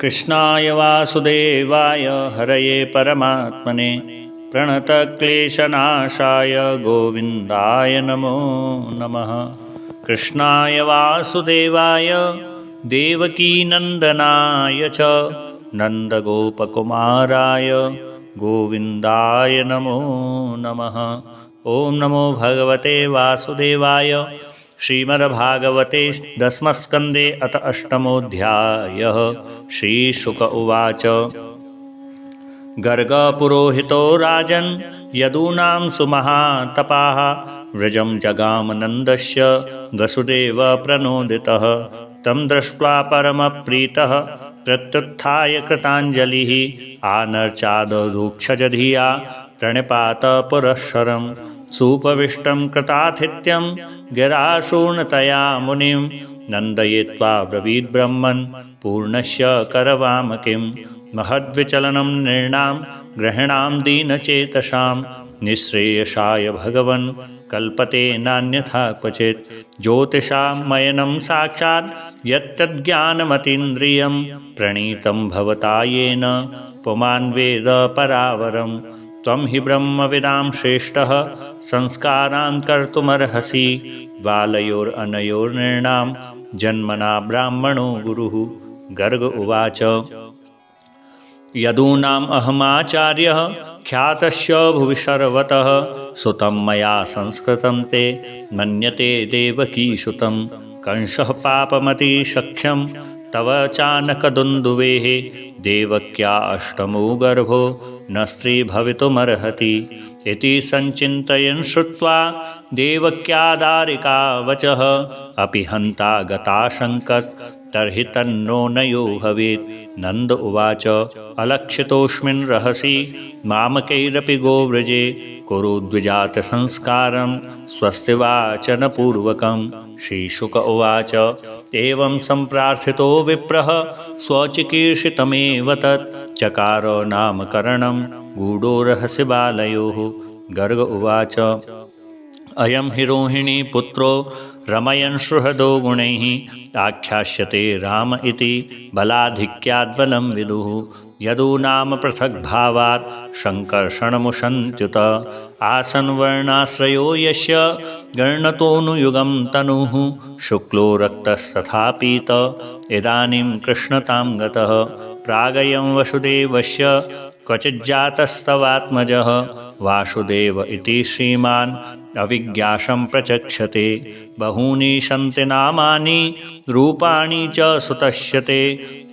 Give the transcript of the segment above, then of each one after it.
कृष्णाय वासुदेवाय हरये परमात्मने प्रणतक्लेशनाशाय गोविन्दाय नमो नमः। कृष्णाय वासुदेवाय देवकीनन्दनाय च नन्दगोपकुमाराय गोविन्दाय नमो नमः। ॐ नमो भगवते वासुदेवाय। श्रीमद्भागवते दशमस्कन्धे अथ अष्टमोऽध्यायः। श्रीशुक उवाच गर्गपुरोहितो राजन् यदूनां सुमहातपाः व्रजं जगामनन्दस्य वसुदेवप्रणोदितः तं दृष्ट्वा परमप्रीतः प्रत्युत्थाय कृताञ्जलिः आनर्चादधूक्षजधिया प्रणिपात पुरःसरं सुपविष्टं कृतातिथ्यं गिराशूर्णतया मुनिं नन्दयित्वा ब्रवीद्ब्रह्मन् पूर्णस्य करवाम किं महद्विचलनं नृणां ग्रहिणां दीनचेतसां निःश्रेयसाय भगवन् कल्पते नान्यथा क्वचित् ज्योतिषां मयनं साक्षात् यत्तज्ज्ञानमतीन्द्रियं प्रणीतं भवता येन पुमान् वेद परावरं त्वं हि ब्रह्मविदां श्रेष्ठः संस्कारान् कर्तुमर्हसि बालयोरनयोर्नृणां जन्मना ब्राह्मणो गुरुः। गर्ग उवाच यदूनाम् अहमाचार्यः ख्यातस्य भुवि सर्वतः सुतं मया संस्कृतं ते मन्यते देवकीसुतं कंसः पापमतिशख्यं तव चानकदुन्दुवेः देवक्या अष्टमो गर्भो न स्त्री भवितुमर्हति इति सञ्चिन्तयन् श्रुत्वा देवक्या दारिका वचः अपि हन्ता गताशङ्कत् तर्हि तन्नो नयो भवेत्। नन्द उवाच अलक्षितोऽस्मिन् रहसि मामकैरपि गोव्रजे कुरु द्विजातसंस्कारं स्वस्ति वाचनपूर्वकं। श्रीशुक उवाच एवं सम्प्रार्थितो विप्रः स्वचिकीर्षितमेव तत् चकार नामकरणं गूढो रहसि बालयोः। गर्ग उवाच अयं हि रोहिणी पुत्रो रमयन् सुहृदो गुणैः आख्यास्यते राम इति बलाधिक्याद्बलं विदुः यदूनाम पृथग्भावात् सङ्कर्षणमुशन्त्युत आसन् वर्णाश्रयो यस्य गणतोऽनुयुगं तनुः शुक्लो रक्तस्तथा पीत इदानीं कृष्णतां गतः प्रागयं वसुदेवस्य क्वचिज्जातस्तवात्मजः वासुदेव इति श्रीमान् अविज्ञासं प्रचक्षते बहूनि सन्ति नामानि रूपाणि च सुतस्य ते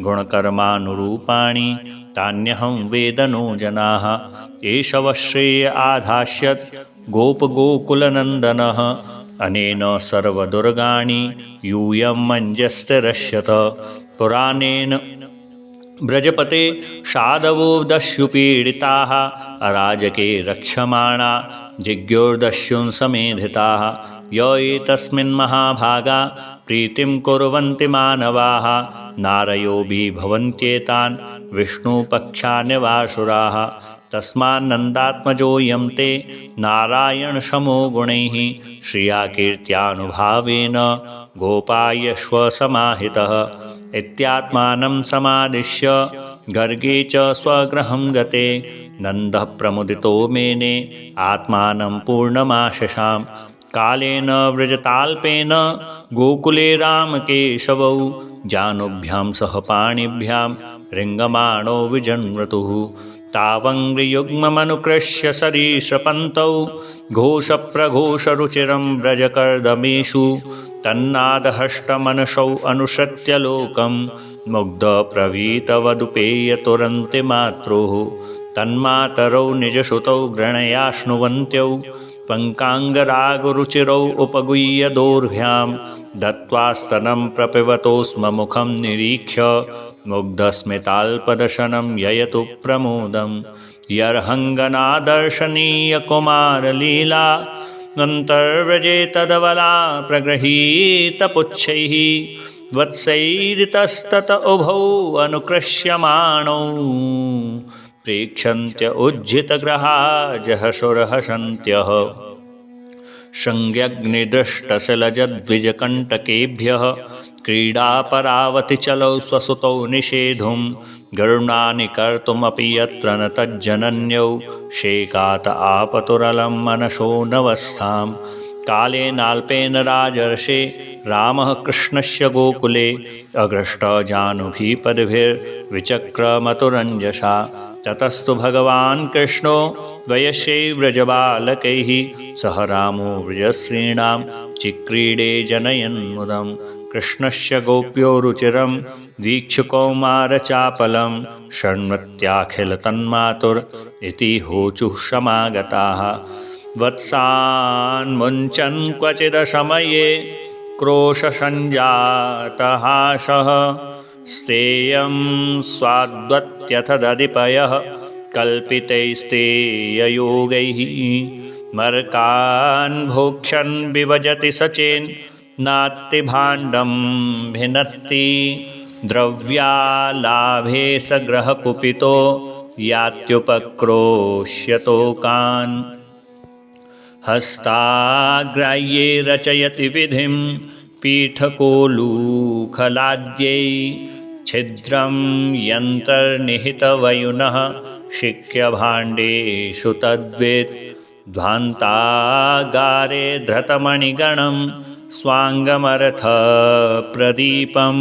गुणकर्मानुरूपाणि तान्यहं वेदनो जनाः एष वश्रेय आधास्यत् गोपगोकुलनन्दनः अनेन सर्वदुर्गाणि यूयं मञ्जस्तिरस्यत पुराणेन ब्रजपते साधवो दस्युपीडिताः अराजके रक्ष्यमाणा जिज्ञोर्दस्युं समेधिताः य एतस्मिन् महाभागा प्रीतिं कुर्वन्ति मानवाः नारयोऽपि भवन्त्येतान् विष्णुपक्षान्यवासुराः तस्मान्नन्दात्मजोऽयं ते नारायणसमो गुणैः श्रिया कीर्त्यानुभावेन गोपायश्वसमाहितः इत्यात्मानं समादिश्य गर्गे च स्वगृहं गते नन्दः प्रमुदितो मेने आत्मानं पूर्णमाशशां कालेन व्रजताल्पेन गोकुले रामकेशवौ जानुभ्यां सह पाणिभ्यां रिङ्गमाणो विजन्मतुः तावङ्ग्रियुग्ममनुकृष्य सरीसृपन्तौ घोषप्रघोषरुचिरं व्रजकर्दमेषु तन्नादहष्टमनसौ अनुसृत्य लोकं मुग्धप्रवीतवदुपेयतुरन्तिमात्रोः तन्मातरौ निजसुतौ गृणयाश्नुवन्त्यौ पङ्काङ्गरागरुचिरौ उपगुह्य दोर्भ्यां दत्त्वा स्तनं प्रपिबतो स्म मुखं निरीक्ष्य मुग्धस्मिताल्पदशनं ययतु प्रमोदं यर्हङ्गनादर्शनीयकुमारलीला अन्तर्व्रजे तदवला प्रगृहीतपुच्छैः वत्सैरितस्तत उभौ अनुकृष्यमाणौ प्रेक्षन्त्य उज्झितग्रहा जहसुरहसन्त्यः संज्ञग्निदृष्टशलजद्विजकण्टकेभ्यः क्रीडापरावति चलौ स्वसुतौ निषेधुं गरुणानि कर्तुमपि यत्र न तज्जनन्यौ शेकात आपतुरलं मनसो नवस्थां कालेनाल्पेन राजर्षे रामः कृष्णस्य गोकुले अग्रष्टजानुभीपद्भिर्विचक्रमतुरञ्जसा ततस्तु भगवान् कृष्णो द्वयशैव्रजबालकैः सह रामो व्रजश्रीणां चिक्रीडे जनयन्मुदम् कृष्णस्य गोप्यो रुचिरं वीक्ष्य कौमारचापलं शृण्वत्याखिलतन्मातुर् इति होचुः समागताः वत्सान्मुञ्चन् क्वचिदसमये क्रोशसञ्जातहासः स्तेयं स्वाद्वत्यथ दधिपयः कल्पितैस्तेययोगैः मर्कान् भोक्ष्यन् विभजति सचेन् नात्तिभाण्डं भिनत्ति द्रव्यालाभे स ग्रहकुपितो यात्युपक्रोश्यतोकान् हस्ताग्राह्ये रचयति विधिं पीठकोलूखलाद्यै छिद्रं यन्तर्निहितवयुनः शिक्यभाण्डेषु तद्वित् ध्वान्तागारे धृतमणिगणं स्वाङ्गमर्थप्रदीपं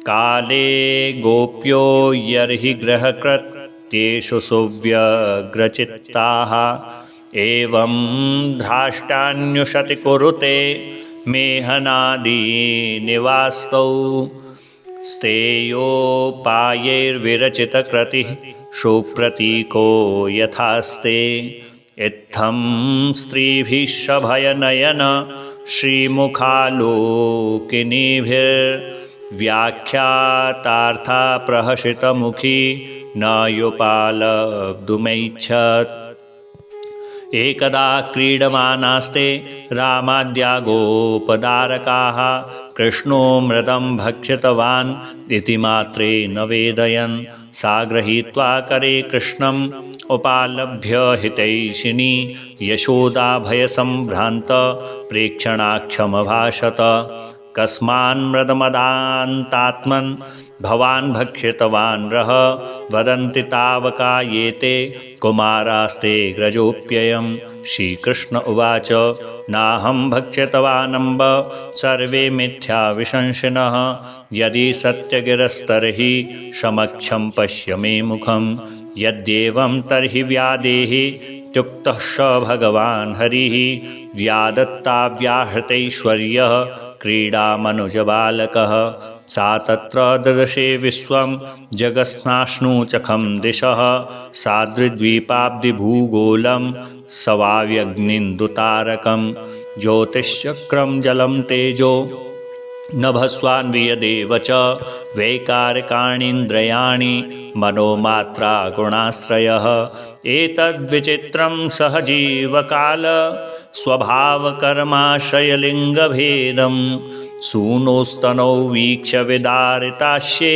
काले गोप्यो यर्हि ग्रहकृत्येषु सुव्यग्रचित्ताः एवं ध्राष्टान्युशति कुरुते मेहनादीनिवास्तौ स्तेयोपायैर्विरचितकृतिः सुप्रतीको यथास्ते इत्थं स्त्रीभिः सभयनयन श्रीमुखालोकिनीभिर्व्याख्यातार्था प्रहसितमुखी न युपालब्धुमैच्छत् एकदा क्रीडमानास्ते रामाद्या गोपदारकाः कृष्णो मृदं भक्षितवान् इति मात्रे न वेदयन् सा गृहीत्वा करे कृष्णम् उपालभ्य हितैषिणी यशोदा भयसम्भ्रान्त प्रेक्षणाक्षमभाषत कस्मान्मृदमदान्तात्मन् भवान् भक्षितवान् रः वदन्ति तावका ये ते कुमारास्ते ग्रजोऽप्ययम् श्रीकृष्ण उवाच नाहं भक्षितवानम्ब सर्वे मिथ्या विशंसिनः यदि सत्यगिरस्तर्हि समक्षं पश्य मे मुखं यद्येवं तर्हि व्यादेहि इत्युक्तः स भगवान् हरिः व्यादत्ताव्याहृतैश्वर्यः क्रीडामनुजबालकः सा तत्र ददर्शे विश्वं जगत्स्नाश्नूचखं दिशः सादृद्वीपाब्धिभूगोलं सवाव्यग्निन्दुतारकं ज्योतिश्चक्रं जलं तेजो नभस्वान्वियदेव च वैकारकाणीन्द्रयाणि मनोमात्रा गुणाश्रयः एतद्विचित्रं सहजीवकाल स्वभावकर्माश्रयलिङ्गभेदं सूनोस्तनौ वीक्ष्य विदारितास्ये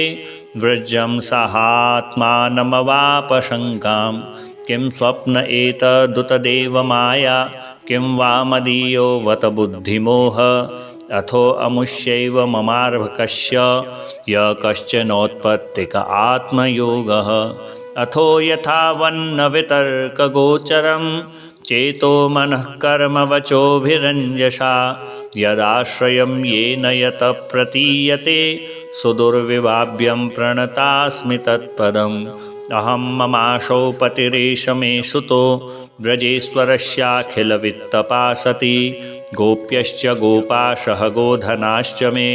व्रजं सहात्मानमवापशङ्कां किं स्वप्न एतदुतदेवमाया किं वा मदीयो वत बुद्धिमोह अथो अमुष्यैव ममार्भकस्य य कश्चनोत्पत्तिक आत्मयोगः अथो यथा वन्न वितर्कगोचरं चेतो मनः कर्म वचोभिरञ्जसा यदाश्रयं येन यत प्रतीयते सुदुर्विभाव्यं प्रणतास्मि तत्पदम् अहं ममाशौ पतिरेष मे सुतो व्रजेश्वरस्याखिलवित्तपासति गोप्यश्च गोपाशः गोधनाश्च मे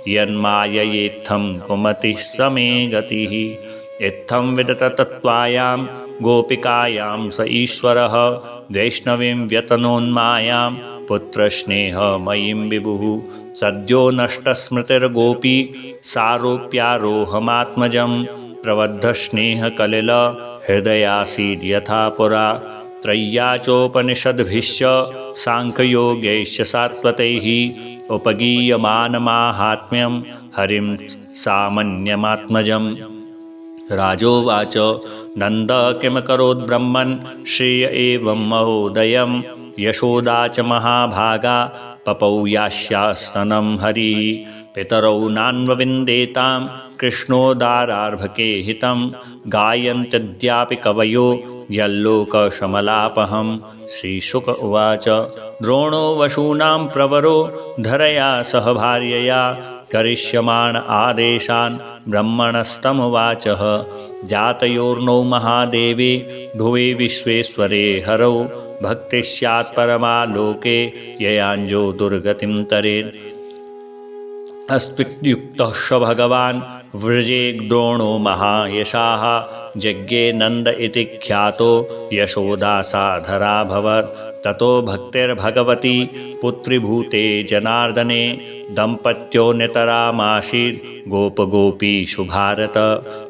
यन्माययेत्थं कुमतिः स मे गतिः इत्थं विदततत्त्वायां गोपिकायां स ईश्वरः वैष्णवीं व्यतनोन्मायां पुत्रस्नेहमयीं विभुः सद्यो नष्टस्मृतिर्गोपी सारोप्यारोहमात्मजं प्रबद्धस्नेहकलिल हृदयासीद्यथा पुरा त्रय्या चोपनिषद्भिश्च साङ्ख्ययोगैश्च सात्वतैः उपगीयमानमाहात्म्यं हरिं सामान्यमात्मजम् राजोवाच नन्द किमकरोत् ब्रह्मन् श्रेय एवं महोदयं यशोदा च महाभागा पपौ यास्यास्तनं हरिः पितरौ नान्वविन्देतां कृष्णोदारार्भके हितं गायन्त्यद्यापि कवयो यल्लोकशमलापहं। श्रीशुक उवाच द्रोणो वशूनां प्रवरो धरया सह भार्यया करिष्यमाण आदेशान् ब्रह्मणस्तमुवाचः। जातयोर्नौ महादेवे भुवि विश्वेश्वरे हरौ भक्तिः स्यात् परमा लोके ययाञ्जो दुर्गतिं तरेत्। अस्त्युक्तः स भगवान् व्रजे द्रोणो महायशाः यज्ञे नन्द इति ख्यातो यशोदासाधराभवत्। ततो भक्तिर्भगवती पुत्रीभूते जनार्दने दम्पत्योन्यतरामासीत् गोपगोपीषु भारत।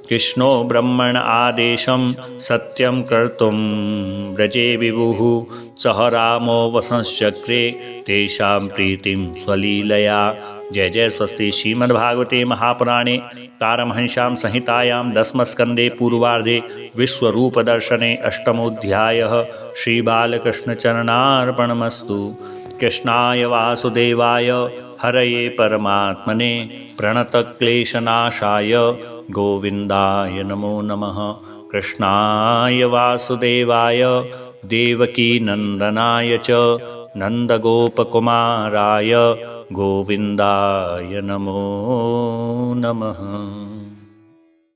कृष्णो ब्रह्मण आदेशं सत्यं कर्तुं व्रजे विभुः सह रामो वसंश्चक्रे तेषां प्रीतिं स्वलीलया। जय जय स्वस्ति। श्रीमद्भागवते महापुराणे पारमहंस्यां संहितायां दशमस्कन्धे पूर्वार्धे विश्वरूपदर्शने अष्टमोऽध्यायः। श्रीबालकृष्णचरणार्पणमस्तु। कृष्णाय वासुदेवाय हरये परमात्मने प्रणतक्लेशनाशाय गोविन्दाय नमो नमः। कृष्णाय वासुदेवाय देवकीनन्दनाय च नन्दगोपकुमाराय गोविन्दाय नमो नमः।